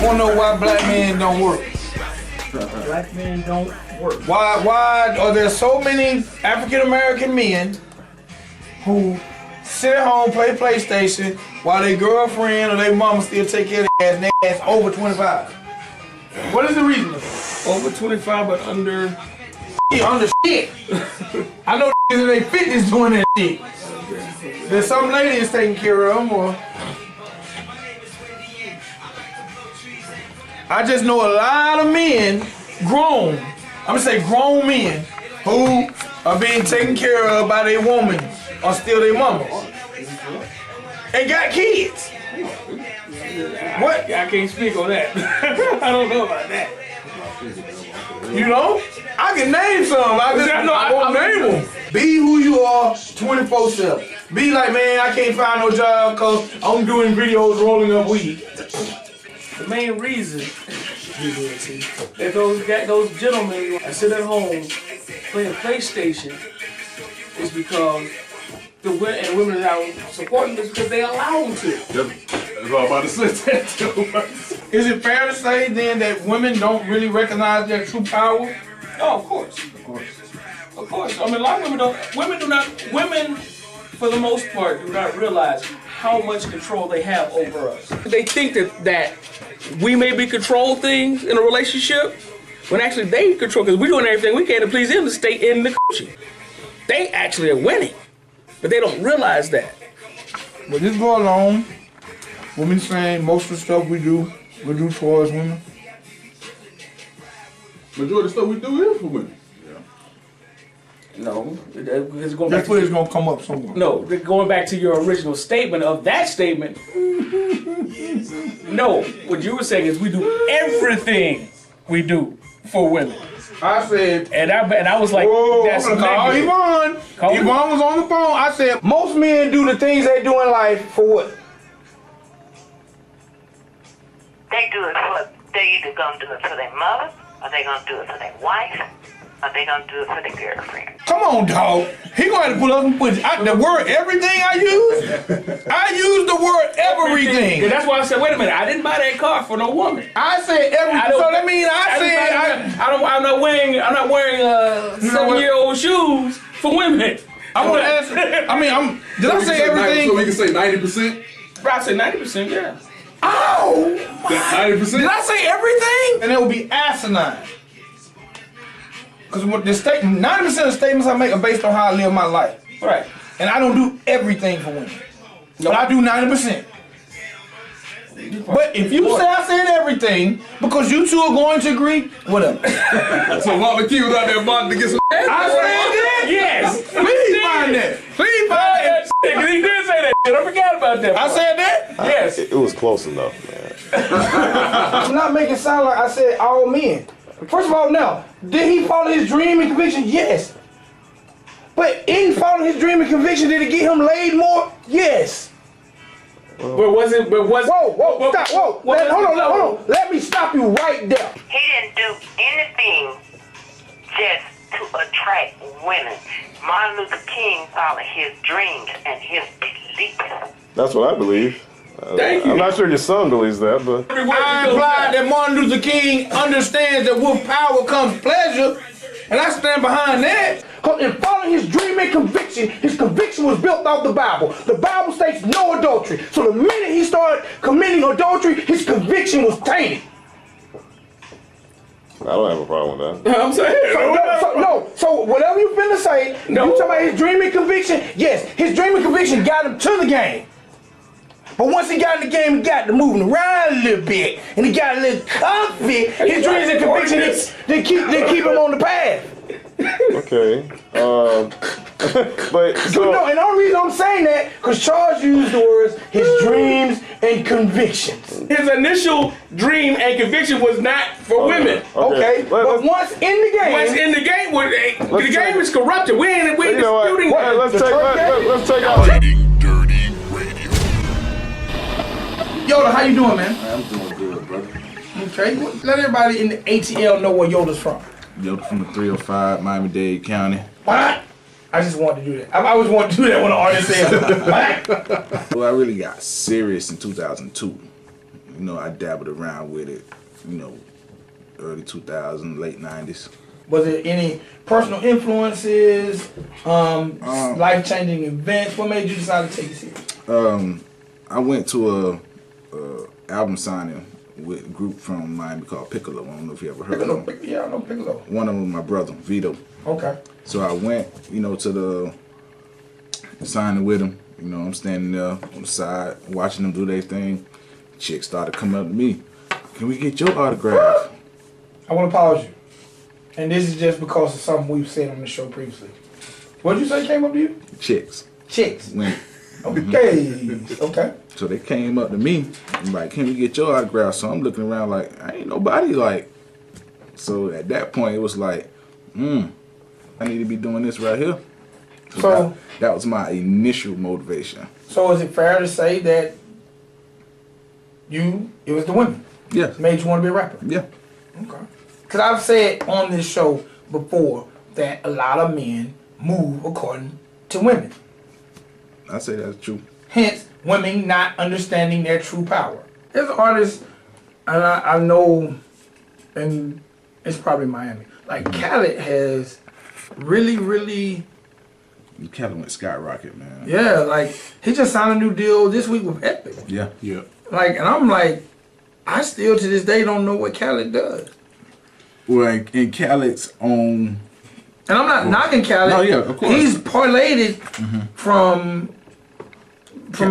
I wanna know why black men don't work. Black men don't work. Why are there so many African American men who sit at home, play PlayStation, while their girlfriend or their mama still take care of their ass and their ass over 25? What is the reason? Over 25 but under... Under shit. I know in their fitness doing that shit. There's some lady is taking care of them, or I just know a lot of men, grown, I'm gonna say grown men, who are being taken care of by their woman or still their mama. And got kids. What? I can't speak on that. I don't know about that. You know? I can name some. I won't name them. Be who you are 24/7. Be like, man, I can't find no job because I'm doing videos rolling up weed. The main reason that those gentlemen that sit at home playing PlayStation is because the women are out supporting this because they allow them to. That's all I'm about to say that too. Is it fair to say then that women don't really recognize their true power? Oh, of course. Of course. I mean, a lot of women for the most part do not realize how much control they have over us. They think that we maybe control things in a relationship when actually they control, because we're doing everything we can to please them to stay in the country. They actually are winning, but they don't realize that. But this go along, women saying most of the stuff we do towards women. Majority of the stuff we do is for women. No, it's going That's back where it's gonna come up somewhere. No, going back to your original statement of that statement. No, what you were saying is we do everything we do for women. I said, and I was like, whoa, that's I'm gonna call Yvonne. Yvonne was on the phone. I said, most men do the things they do in life for what? They do it for, they either gonna do it for their mother, or they gonna do it for their wife, or they gonna do it for their girlfriend. Come on, dog. He gonna have to pull up and put the word everything I use the word everything. That's why I said, wait a minute, I didn't buy that car for no woman. I said everything. So that means I'm not wearing 7-year-old shoes for women. I want to ask. Did I say everything? So we can say 90%. I said 90%. Yeah. Oh, 90%. Did I say everything? And it would be asinine. Because the statement, 90% of the statements I make are based on how I live my life. Right. And I don't do everything for women. But I do 90%. But if you say I said everything, because you two are going to agree, whatever. So Martin Key was out there bonding to get some ass. I said that? Yes. Please find that. Please find that. He did say that shit. I forgot about that. I said that? Yes. It was close enough, man. I'm not making it sound like I said all men. First of all, now, did he follow his dream and conviction? Yes. But in following his dream and conviction, did it get him laid more? Yes. But was it? Whoa, stop, whoa. Hold on. Let me stop you right there. He didn't do anything just to attract women. Martin Luther King followed his dreams and his beliefs. That's what I believe. Thank you. I'm not sure your son believes that, but I implied that Martin Luther King understands that with power comes pleasure, and I stand behind that. Because in following his dream and conviction, his conviction was built off the Bible. The Bible states no adultery. So the minute he started committing adultery, his conviction was tainted. I don't have a problem with that. I'm saying. So whatever you finna say, you talking about his dream and conviction, yes, his dream and conviction got him to the game. But once he got in the game, he got to moving around a little bit, and he got a little comfy. His dreams and conviction, they keep him on the path. Okay. But so and the only reason I'm saying that, because Charles used the words his dreams and convictions. His initial dream and conviction was not for women. Okay. But once in the game, the game is corrupted. We ain't disputing. Let's take out Ridin Durty Radio. Yoda, how you doing, man? I'm doing good, brother. Okay. Let everybody in the ATL know where Yoda's from. Yoda from the 305, Miami-Dade County. What? I just wanted to do that. I always wanted to do that when an artist says, what? Well, I really got serious in 2002. you know, I dabbled around with it, you know, early 2000s, late 90s. Was there any personal influences, life-changing events? What made you decide to take it serious? I went to a album signing with a group from Miami called Piccolo. I don't know if you ever heard of them. Yeah, I know Piccolo. One of them was my brother, Vito. Okay. So I went, you know, to the signing with him. You know, I'm standing there on the side, watching them do their thing. Chick started coming up to me. Can we get your autograph? I want to pause you. And this is just because of something we've said on the show previously. What did you say came up to you? Chicks. Chicks. Women. Okay. Okay. So they came up to me and like, can we get your autograph? So I'm looking around like, I ain't nobody like. So at that point, it was like, I need to be doing this right here. So that was my initial motivation. So is it fair to say that it was the women? Yeah. Made you want to be a rapper? Yeah. Okay. Because I've said on this show before that a lot of men move according to women. I say that's true. Hence, women not understanding their true power. There's artists, and I know, and it's probably Miami, like Khaled has really... Khaled went skyrocket, man. Yeah, like, he just signed a new deal this week with Epic. Yeah. Yeah. Like, and I'm like, I still to this day don't know what Khaled does. Well, in Khaled's own... And I'm not knocking Khaled. No, yeah, of course. He's parlayed from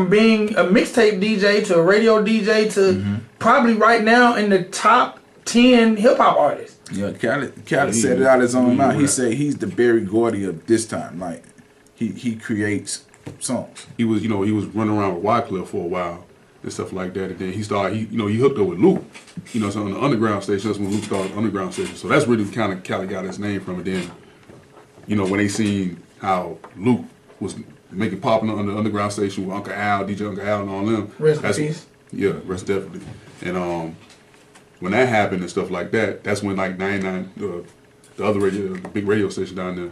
being a mixtape DJ to a radio DJ to probably right now in the top 10 hip-hop artists. Yeah, Khaled said it out his own mouth. He said he's the Berry Gordy of this time. Like, he creates songs. He was running around with Wycliffe for a while and stuff like that. And then he hooked up with Luke, so on the underground station. That's when Luke started the underground station. So that's really kind of Khaled got his name from. And then, when they seen how Luke was making popping on the underground station with Uncle Al, DJ Uncle Al and all them. Rest in peace. Yeah, rest definitely. And when that happened and stuff like that, that's when like 99, the other radio, the big radio station down there,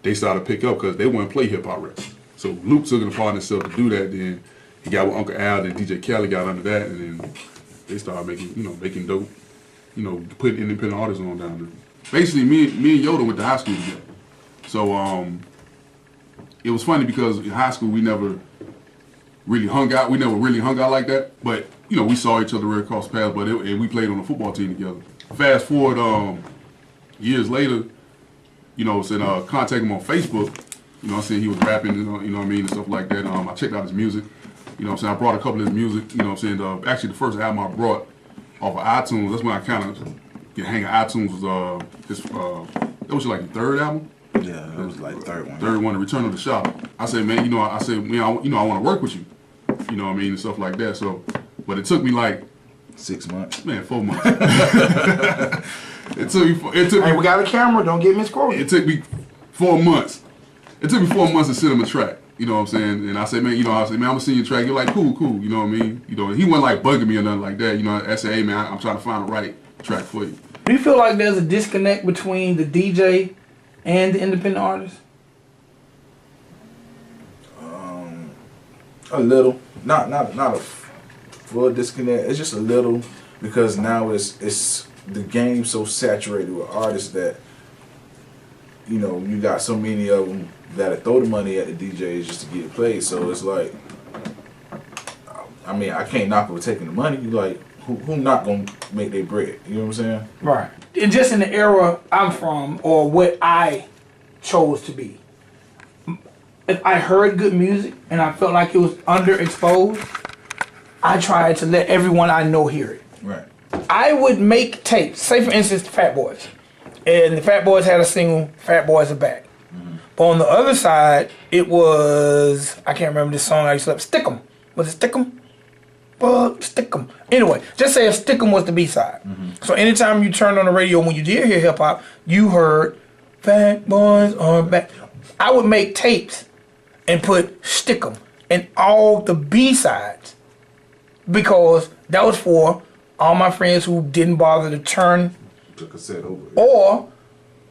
they started to pick up because they wouldn't play hip hop records. So Luke took it upon himself to do that. Then he got with Uncle Al, then DJ Khaled got under that, and then they started making dope, putting independent artists on down there. Basically, me and Yooda went to high school together. So it was funny because in high school we never really hung out. We never really hung out like that. But we saw each other right across the path. And we played on the football team together. Fast forward years later, said contact him on Facebook. I said he was rapping, and stuff like that. I checked out his music. I brought a couple of his music. Actually the first album I brought off of iTunes. That's when I kind of get hang of iTunes. That was like the third album. Yeah, that was like the third one. Third one, The Return of the Shop. I said, man, I want to work with you. And stuff like that. So, but it took me like 6 months. Man, 4 months. It took me. Hey, we got a camera. Don't get misquoted. It took me 4 months. It took me 4 months to send him a track. You know what I'm saying? And I said, man, I'm gonna send you a track. You're like, cool. You know what I mean? He wasn't like bugging me or nothing like that. I said, hey man, I'm trying to find the right track for you. Do you feel like there's a disconnect between the DJ and the independent artist? A little, not a full disconnect. It's just a little because now it's the game so saturated with artists that you got so many of them that throw the money at the DJs just to get it played. So it's like, I mean, I can't knock them for taking the money. Like, who not gonna make their bread? You know what I'm saying? Right. And just in the era I'm from, or what I chose to be, if I heard good music and I felt like it was underexposed, I tried to let everyone I know hear it. Right. I would make tapes. Say for instance, the Fat Boys, and the Fat Boys had a single, "Fat Boys Are Back." But on the other side, it was, I can't remember this song I used to love, Stick 'em. Was it Stick 'em? Stick 'em. Anyway, just say if Stick 'em was the B-side. So anytime you turned on the radio, when you did hear hip hop, you heard Fat Boys Are Back. I would make tapes and put Stick 'em in all the B-sides because that was for all my friends who didn't bother to turn, Took a cassette over. or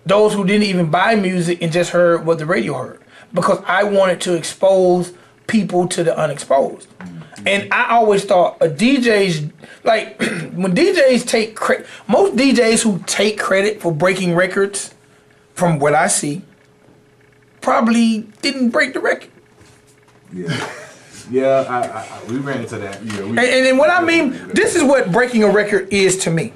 those who didn't even buy music and just heard what the radio heard, because I wanted to expose people to the unexposed. And I always thought a DJ's, like, when DJs take credit, most DJs who take credit for breaking records, from what I see, probably didn't break the record. Yeah. Yeah, we ran into that. Yeah, and what I mean, this is what breaking a record is to me.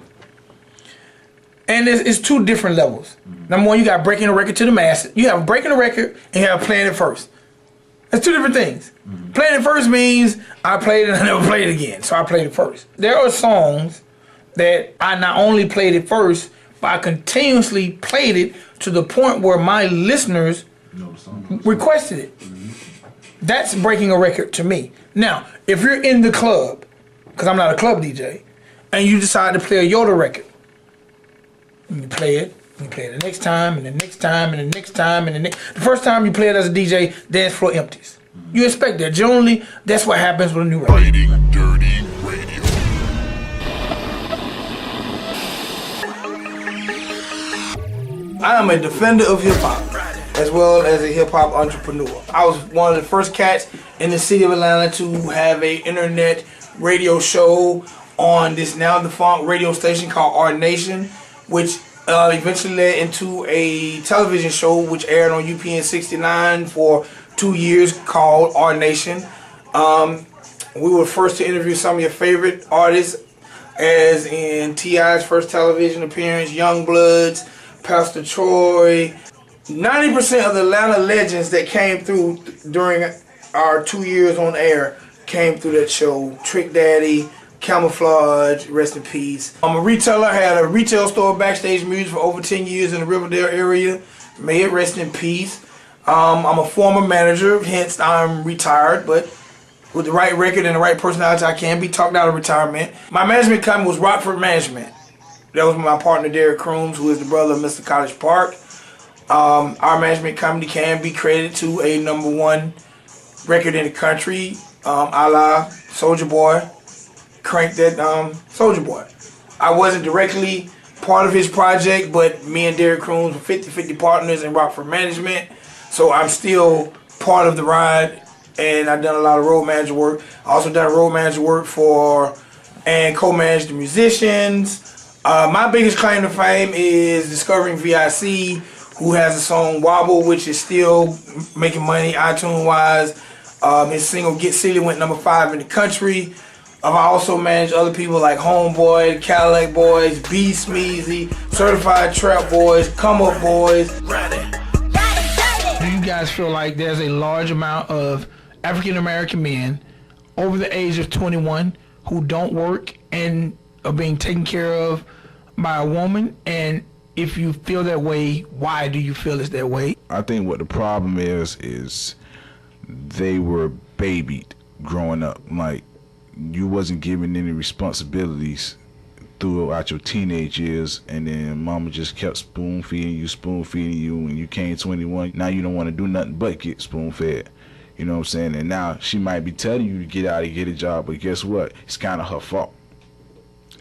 And it's two different levels. Number one, you got breaking a record to the masses. You have breaking a record and you have playing it first. That's two different things. Playing it first means I played it and I never played it again. So I played it first. There are songs that I not only played it first, but I continuously played it to the point where my listeners requested it. That's breaking a record to me. Now, if you're in the club, because I'm not a club DJ, and you decide to play a Yooda record, and you play it, and you play it the next time, and the next time, and the next time, and the first time you play it as a DJ, dance floor empties. You expect that. Generally, that's what happens with a new record. Ridin Durty Radio. I am a defender of hip-hop, as well as a hip-hop entrepreneur. I was one of the first cats in the city of Atlanta to have a internet radio show on this now defunct radio station called Our Nation, which eventually led into a television show which aired on UPN 69 for 2 years called Our Nation. We were first to interview some of your favorite artists, as in T.I.'s first television appearance, Youngbloods, Pastor Troy. 90% of the Atlanta legends that came through during our 2 years on air came through that show. Trick Daddy, Camouflage, rest in peace. I'm a retailer, had a retail store, Backstage Music, for over 10 years in the Riverdale area. May it rest in peace. I'm a former manager, hence I'm retired, but with the right record and the right personality, I can be talked out of retirement. My management company was Rockford Management. That was my partner, Derek Crooms, who is the brother of Mr. College Park. Our management company can be credited to a #1 record in the country, a la Soulja Boy. Crank that Soulja Boy. I wasn't directly part of his project, but me and Derek Crooms were 50-50 partners in Rockford Management. So I'm still part of the ride, and I've done a lot of road manager work. I also done road manager work for and co-managed the musicians. My biggest claim to fame is discovering VIC, who has a song Wobble, which is still making money iTunes-wise. His single Get Silly went #5 in the country. I also managed other people like Homeboy, Cadillac Boys, B Smeezy, Certified Trap Boys, Come Up Boys. Do you guys feel like there's a large amount of African American men over the age of 21 who don't work and are being taken care of by a woman? And if you feel that way, why do you feel it's that way? I think what the problem is they were babied growing up. Like, you wasn't given any responsibilities throughout your teenage years, and then mama just kept spoon feeding you when you came 21. Now you don't want to do nothing but get spoon fed. You know what I'm saying? And now she might be telling you to get out and get a job, but guess what? It's kind of her fault.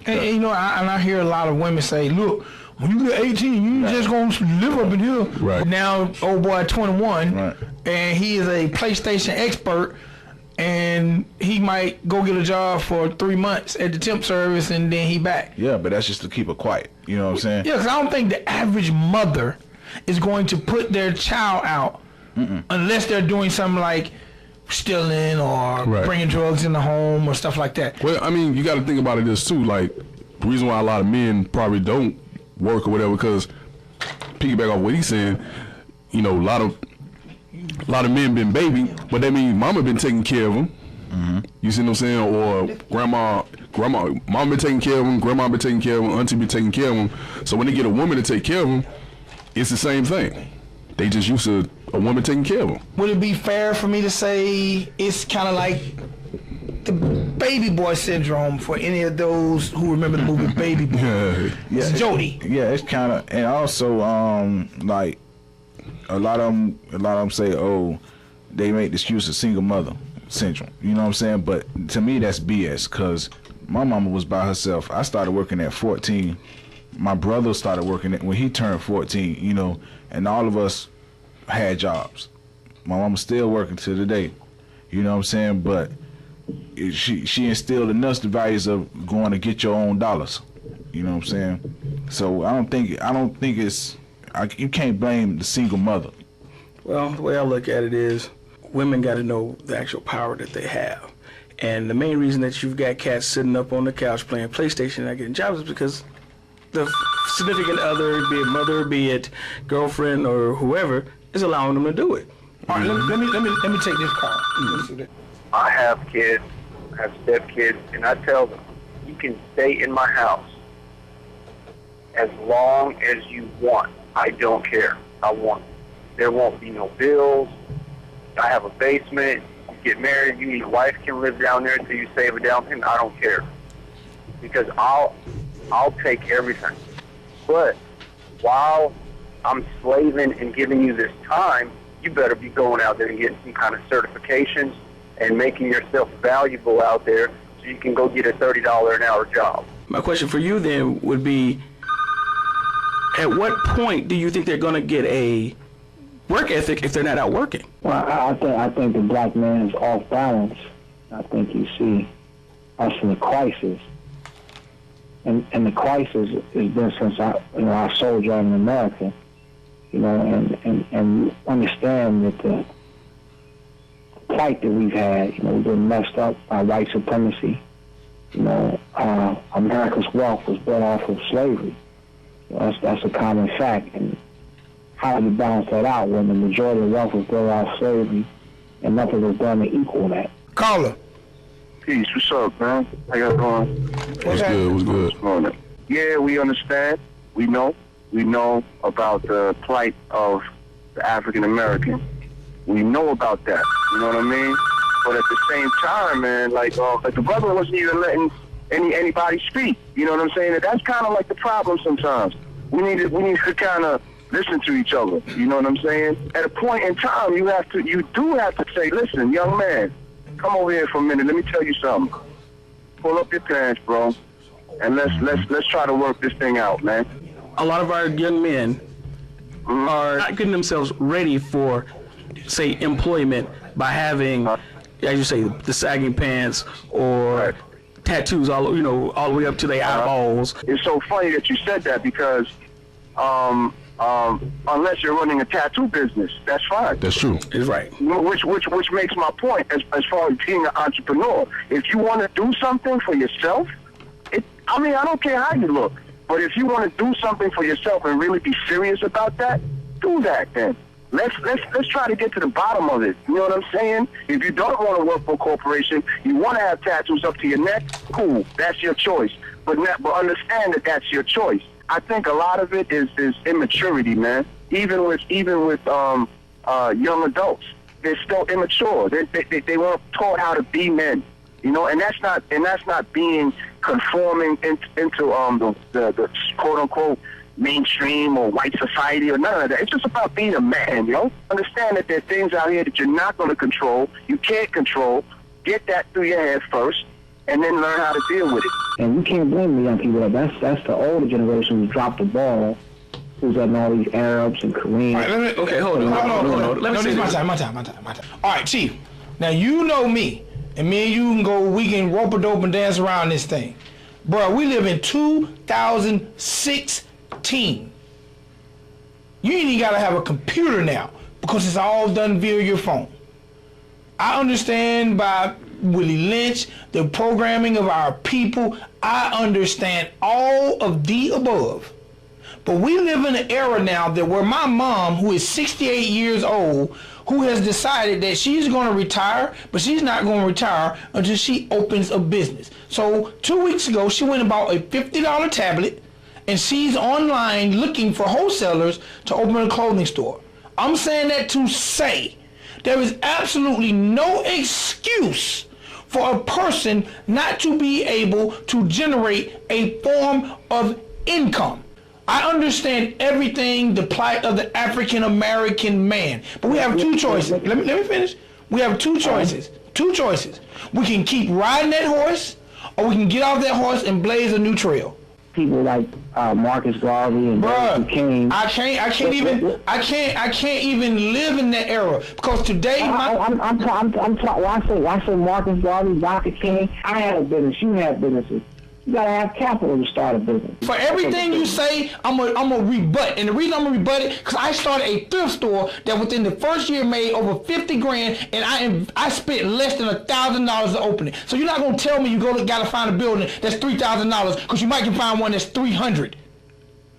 And you know, I hear a lot of women say, look, when you get 18, you just gonna live up in here. Right. Now, old boy 21, Right. and he is a PlayStation expert, and he might go get a job for 3 months at the temp service, and then he back. Yeah, but that's just to keep her quiet. You know what I'm saying? Yeah, because I don't think the average mother is going to put their child out unless they're doing something like stealing or Right. bringing drugs in the home or stuff like that. Well, I mean, you got to think about it this too. Like, the reason why a lot of men probably don't work or whatever, because piggyback off what he's saying, you know, a lot of men been baby, but that means mama been taking care of them. You see what I'm saying? Or mama been taking care of them, grandma been taking care of them, auntie been taking care of them. So when they get a woman to take care of them, it's the same thing. They just used to a woman taking care of them. Would it be fair for me to say it's kind of like the baby boy syndrome for any of those who remember the movie Baby Boy? Yeah, It's Jody. Yeah, it's kind of, and also like a lot of them say, oh, they make the excuse of single mother syndrome. You know what I'm saying? But to me, that's BS, because my mama was by herself. I started working at 14. My brother started working when he turned 14, you know, and all of us had jobs. My mama's still working to today. You know what I'm saying? But she instilled in us the values of going to get your own dollars. You know what I'm saying? So I don't think it's you can't blame the single mother. Well, the way I look at it is, women got to know the actual power that they have. And the main reason that you've got cats sitting up on the couch playing PlayStation and not getting jobs is because the significant other, be it mother, be it girlfriend or whoever, is allowing them to do it. All right, let me take this call. I have kids, I have stepkids, and I tell them, you can stay in my house as long as you want. I don't care. I want it. There won't be no bills. I have a basement. You get married, you and your wife can live down there until you save a down payment. I don't care. Because I'll take everything. But while I'm slaving and giving you this time, you better be going out there and getting some kind of certifications and making yourself valuable out there so you can go get a $30 an hour job. My question for you then would be, at what point do you think they're going to get a work ethic if they're not out working? Well, I think the black man is off balance. I think you see us in a crisis. And the crisis has been since I sojourned in America. You know, and you understand that the plight that we've had, you know, we've been messed up by white supremacy. You know, America's wealth was built off of slavery. You know, that's a common fact. And how do you balance that out when the majority of wealth was built off slavery and nothing was done to equal that? Caller. Peace. What's up, man? How y'all doing? What's good? Yeah, we understand. We know. We know about the plight of the African American. We know about that. You know what I mean? But at the same time, man, like the brother wasn't even letting anybody speak. You know what I'm saying? That's kind of like the problem sometimes. We need to kind of listen to each other. You know what I'm saying? At a point in time, you do have to say, listen, young man, come over here for a minute. Let me tell you something. Pull up your pants, bro, and let's try to work this thing out, man. A lot of our young men are not getting themselves ready for, say, employment by having, as you say, the sagging pants or tattoos all the way up to their eyeballs. It's so funny that you said that because unless you're running a tattoo business, that's fine. That's true. It's right. Which makes my point as far as being an entrepreneur. If you want to do something for yourself, I don't care how you look. But if you want to do something for yourself and really be serious about that, do that then. Let's try to get to the bottom of it. You know what I'm saying? If you don't want to work for a corporation, you want to have tattoos up to your neck, cool, that's your choice. But understand that that's your choice. I think a lot of it is immaturity, man. Even with young adults, they're still immature. They weren't taught how to be men. You know, and that's not being conforming into the quote unquote mainstream or white society or none of that. It's just about being a man, you know? Understand that there are things out here that you're not going to control, you can't control. Get that through your head first, and then learn how to deal with it. And we can't blame the young people. That's the older generation who dropped the ball, who's letting all these Arabs and Koreans. All right, okay, hold on. Let me see my time. All right, Chief. Now you know me, and me and you we can rope a dope and dance around this thing. Bro, we live in 2016. You ain't even gotta have a computer now because it's all done via your phone. I understand by Willie Lynch, the programming of our people. I understand all of the above. But we live in an era now that where my mom, who is 68 years old, who has decided that she's going to retire, but she's not going to retire until she opens a business. So 2 weeks ago, she went and bought a $50 tablet, and she's online looking for wholesalers to open a clothing store. I'm saying that to say there is absolutely no excuse for a person not to be able to generate a form of income. I understand everything, the plight of the African American man, but we have two choices. Let me finish. We have two choices. We can keep riding that horse, or we can get off that horse and blaze a new trail. people like Marcus Garvey and Martin King. I can't even live in that era because today I'm talking. When I say Marcus Garvey, Dr. King, I had a business. You had businesses. You gotta have capital to start a business. For everything you say, I'm a rebut, and the reason I'm gonna rebut it because I started a thrift store that within the first year made over 50 grand, and I spent less than $1,000 to open it. So you're not gonna tell me you gotta find a building that's $3,000 because you might can find one that's $300.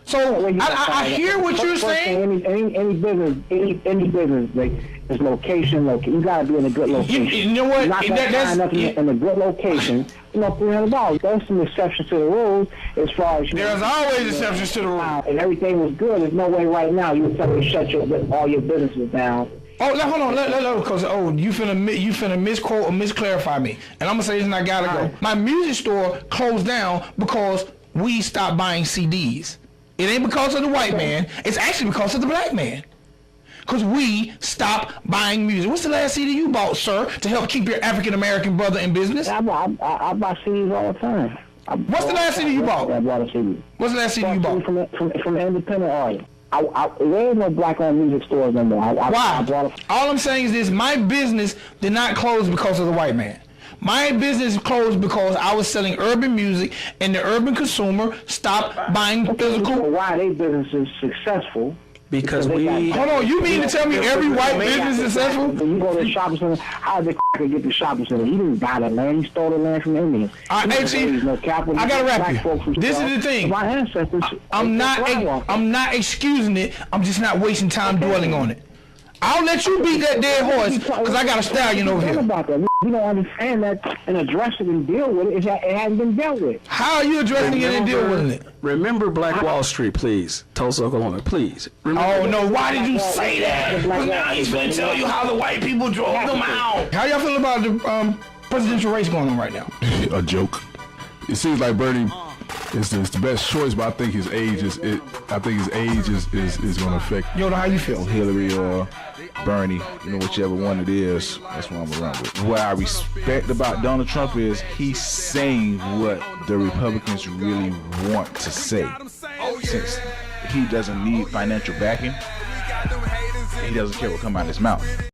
So I hear what you're saying. Any business, like, it's location. You gotta be in a good location. You know what? You're not gonna find nothing in a good location. $300. There's some exceptions to the rules as far as there's always exceptions to the rules. And everything was good. There's no way right now you would tell me to shut all your businesses down. Oh, hold on, because you finna misquote or misclarify me, and I'm gonna say this, and I gotta go. My music store closed down because we stopped buying CDs. It ain't because of the white man. It's actually because of the black man. Because we stopped buying music. What's the last CD you bought, sir, to help keep your African-American brother in business? I buy CDs all the time. What's the last CD you bought? I bought a CD. What's the last CD you bought? From an independent artist. There ain't no black-owned music stores no more. Why? All I'm saying is this. My business did not close because of the white man. My business closed because I was selling urban music, and the urban consumer stopped buying physical. So why they business is successful? Because we... Hold on, you mean to tell me every white business is successful? When you go to the shopping center, how did the get the shopping center? He didn't buy the land, he stole the land from the Indians. I gotta wrap you. This is the thing. My ancestors... I'm not excusing it, I'm just not wasting time dwelling on it. I'll let you beat that dead horse because I got a stallion over here. About that. We don't understand that and address it and deal with it. It hasn't been dealt with. How are you addressing it and dealing with it? Remember Black Wall Street, please. Tulsa, Oklahoma, please. Oh, no, why did you say that? Because now he's going to tell you how the white people drove them out. How y'all feel about the presidential race going on right now? A joke. It seems like Bernie is the best choice, but I think his age is going to affect. Yooda, how you feel? Hillary or Bernie, whichever one it is, that's what I'm gonna run with. What I respect about Donald Trump is he's saying what the Republicans really want to say. Since he doesn't need financial backing, he doesn't care what comes out of his mouth.